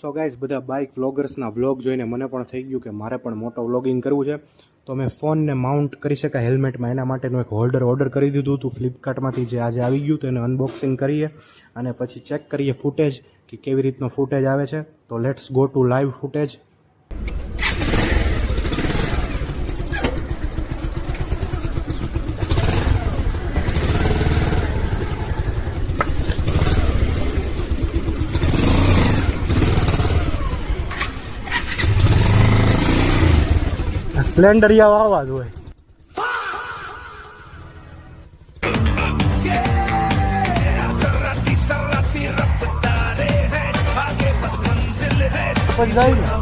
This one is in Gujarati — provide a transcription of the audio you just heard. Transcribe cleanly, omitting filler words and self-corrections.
સો ગાઈઝ, બધા બાઇક વ્લોગર્સના વ્લોગ જોઈને મને પણ થઈ ગયું કે મારે પણ મોટો વ્લોગિંગ કરવું છે. તો મેં ફોનને માઉન્ટ કરી શકાય હેલ્મેટમાં એના માટેનું એક હોલ્ડર ઓર્ડર કરી દીધું હતું ફ્લિપકાર્ટમાંથી, જે આજે આવી ગયું. તો એને અનબોક્સિંગ કરીએ અને પછી ચેક કરીએ ફૂટેજ કે કેવી રીતનો ફૂટેજ આવે છે. તો let's go to live footage. સ્પ્લેન્ડરિયા આવાજ હોય. પછી જાય ને